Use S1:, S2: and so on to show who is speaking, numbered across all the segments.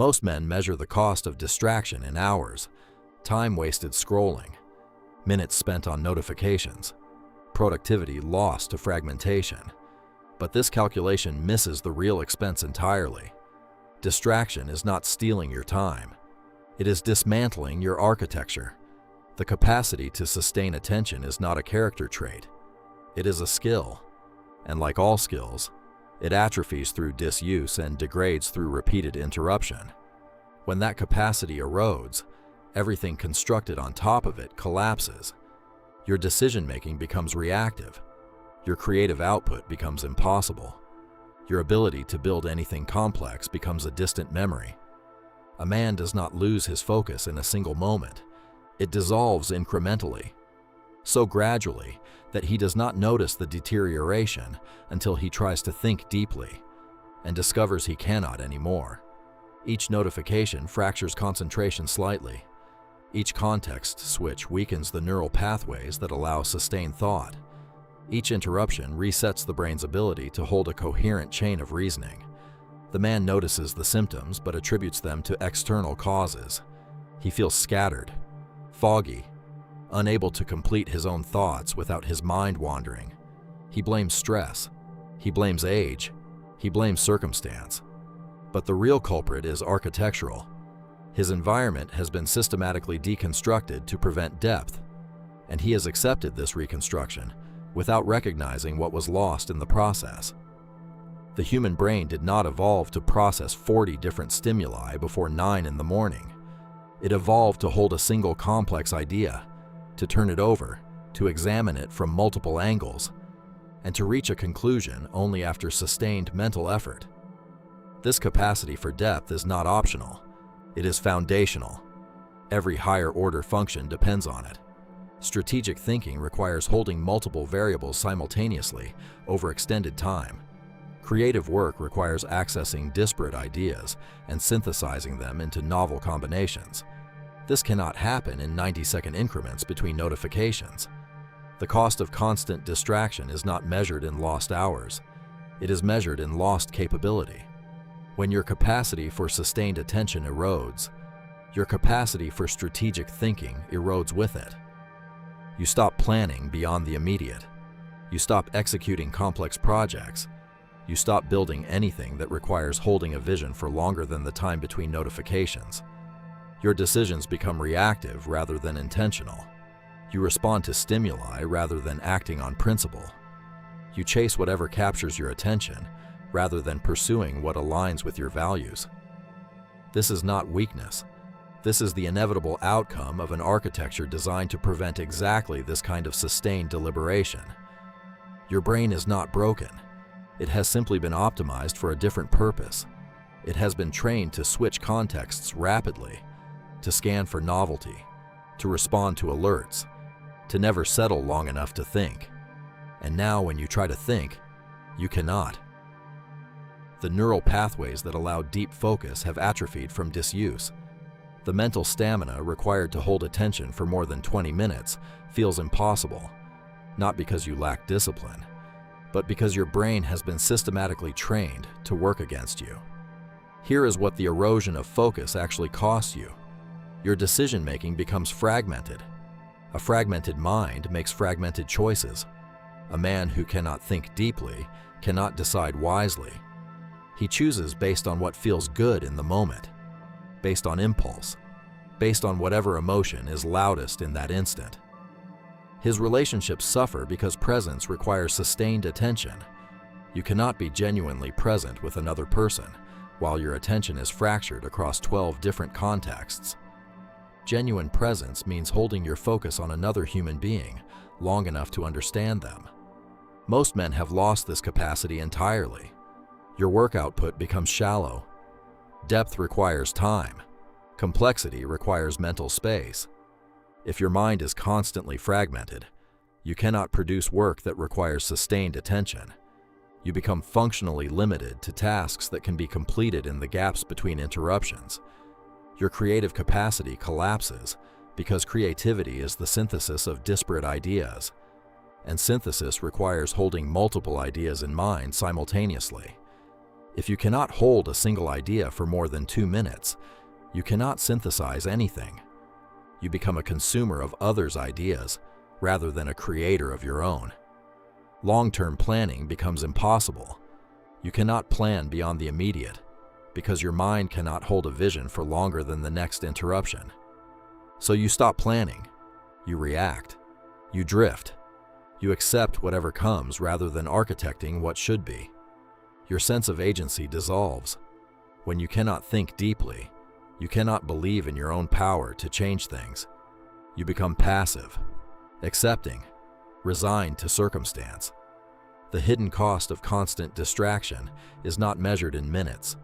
S1: Most men measure the cost of distraction in hours, time wasted scrolling, minutes spent on notifications, productivity lost to fragmentation. But this calculation misses the real expense entirely. Distraction is not stealing your time. It is dismantling your architecture. The capacity to sustain attention is not a character trait. It is a skill. And like all skills, it atrophies through disuse and degrades through repeated interruption. When that capacity erodes, everything constructed on top of it collapses. Your decision-making becomes reactive. Your creative output becomes impossible. Your ability to build anything complex becomes a distant memory. A man does not lose his focus in a single moment. It dissolves incrementally, so gradually that he does not notice the deterioration until he tries to think deeply and discovers he cannot anymore. Each notification fractures concentration slightly. Each context switch weakens the neural pathways that allow sustained thought. Each interruption resets the brain's ability to hold a coherent chain of reasoning. The man notices the symptoms but attributes them to external causes. He feels scattered, foggy, unable to complete his own thoughts without his mind wandering. He blames stress. He blames age. He blames circumstance. But the real culprit is architectural. His environment has been systematically deconstructed to prevent depth, and he has accepted this reconstruction without recognizing what was lost in the process. The human brain did not evolve to process 40 different stimuli before 9 in the morning. It evolved to hold a single complex idea, to turn it over, to examine it from multiple angles, and to reach a conclusion only after sustained mental effort. This capacity for depth is not optional. It is foundational. Every higher-order function depends on it. Strategic thinking requires holding multiple variables simultaneously over extended time. Creative work requires accessing disparate ideas and synthesizing them into novel combinations. This cannot happen in 90-second increments between notifications. The cost of constant distraction is not measured in lost hours. It is measured in lost capability. When your capacity for sustained attention erodes, your capacity for strategic thinking erodes with it. You stop planning beyond the immediate. You stop executing complex projects. You stop building anything that requires holding a vision for longer than the time between notifications. Your decisions become reactive rather than intentional. You respond to stimuli rather than acting on principle. You chase whatever captures your attention rather than pursuing what aligns with your values. This is not weakness. This is the inevitable outcome of an architecture designed to prevent exactly this kind of sustained deliberation. Your brain is not broken. It has simply been optimized for a different purpose. It has been trained to switch contexts rapidly, to scan for novelty, to respond to alerts, to never settle long enough to think. And now when you try to think, you cannot. The neural pathways that allow deep focus have atrophied from disuse. The mental stamina required to hold attention for more than 20 minutes feels impossible, not because you lack discipline, but because your brain has been systematically trained to work against you. Here is what the erosion of focus actually costs you. Your decision-making becomes fragmented. A fragmented mind makes fragmented choices. A man who cannot think deeply cannot decide wisely. He chooses based on what feels good in the moment, based on impulse, based on whatever emotion is loudest in that instant. His relationships suffer because presence requires sustained attention. You cannot be genuinely present with another person while your attention is fractured across 12 different contexts. Genuine presence means holding your focus on another human being long enough to understand them. Most men have lost this capacity entirely. Your work output becomes shallow. Depth requires time. Complexity requires mental space. If your mind is constantly fragmented, you cannot produce work that requires sustained attention. You become functionally limited to tasks that can be completed in the gaps between interruptions. Your creative capacity collapses because creativity is the synthesis of disparate ideas, and synthesis requires holding multiple ideas in mind simultaneously. If you cannot hold a single idea for more than 2 minutes, you cannot synthesize anything. You become a consumer of others' ideas rather than a creator of your own. Long-term planning becomes impossible. You cannot plan beyond the immediate because your mind cannot hold a vision for longer than the next interruption. So you stop planning. You react. You drift. You accept whatever comes rather than architecting what should be. Your sense of agency dissolves. When you cannot think deeply, you cannot believe in your own power to change things. You become passive, accepting, resigned to circumstance. The hidden cost of constant distraction is not measured in minutes.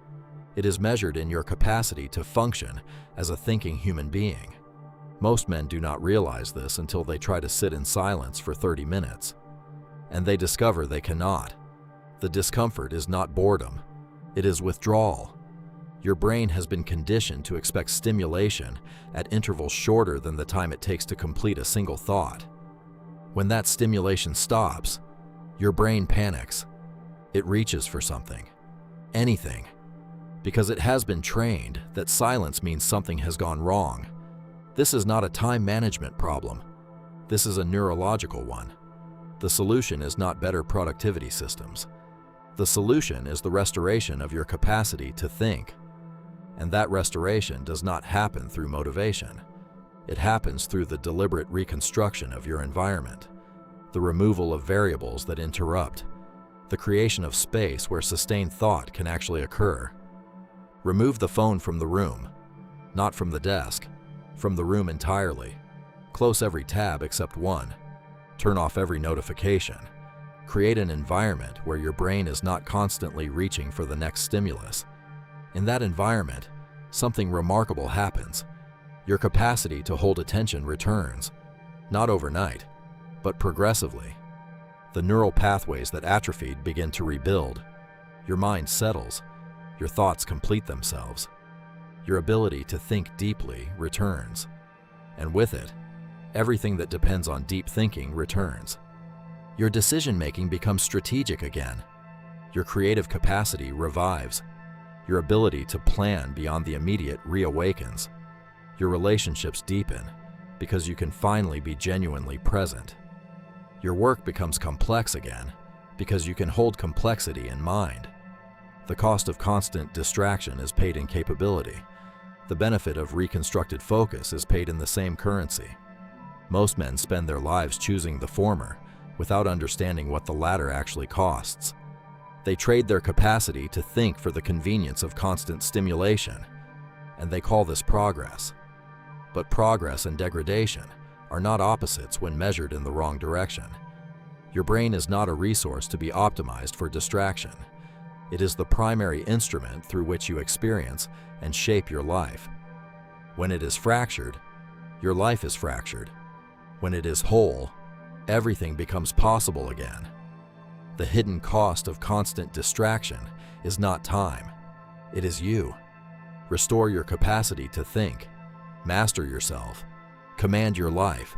S1: It is measured in your capacity to function as a thinking human being. Most men do not realize this until they try to sit in silence for 30 minutes. And they discover they cannot. The discomfort is not boredom. It is withdrawal. Your brain has been conditioned to expect stimulation at intervals shorter than the time it takes to complete a single thought. When that stimulation stops, your brain panics. It reaches for something, anything, because it has been trained that silence means something has gone wrong. This is not a time management problem. This is a neurological one. The solution is not better productivity systems. The solution is the restoration of your capacity to think. And that restoration does not happen through motivation. It happens through the deliberate reconstruction of your environment, the removal of variables that interrupt, the creation of space where sustained thought can actually occur. Remove the phone from the room, not from the desk, from the room entirely. Close every tab except one. Turn off every notification. Create an environment where your brain is not constantly reaching for the next stimulus. In that environment, something remarkable happens. Your capacity to hold attention returns, not overnight, but progressively. The neural pathways that atrophied begin to rebuild. Your mind settles. Your thoughts complete themselves. Your ability to think deeply returns. And with it, everything that depends on deep thinking returns. Your decision-making becomes strategic again. Your creative capacity revives. Your ability to plan beyond the immediate reawakens. Your relationships deepen because you can finally be genuinely present. Your work becomes complex again because you can hold complexity in mind. The cost of constant distraction is paid in capability. The benefit of reconstructed focus is paid in the same currency. Most men spend their lives choosing the former without understanding what the latter actually costs. They trade their capacity to think for the convenience of constant stimulation, and they call this progress. But progress and degradation are not opposites when measured in the wrong direction. Your brain is not a resource to be optimized for distraction. It is the primary instrument through which you experience and shape your life. When it is fractured, your life is fractured. When it is whole, everything becomes possible again. The hidden cost of constant distraction is not time. It is you. Restore your capacity to think. Master yourself. Command your life.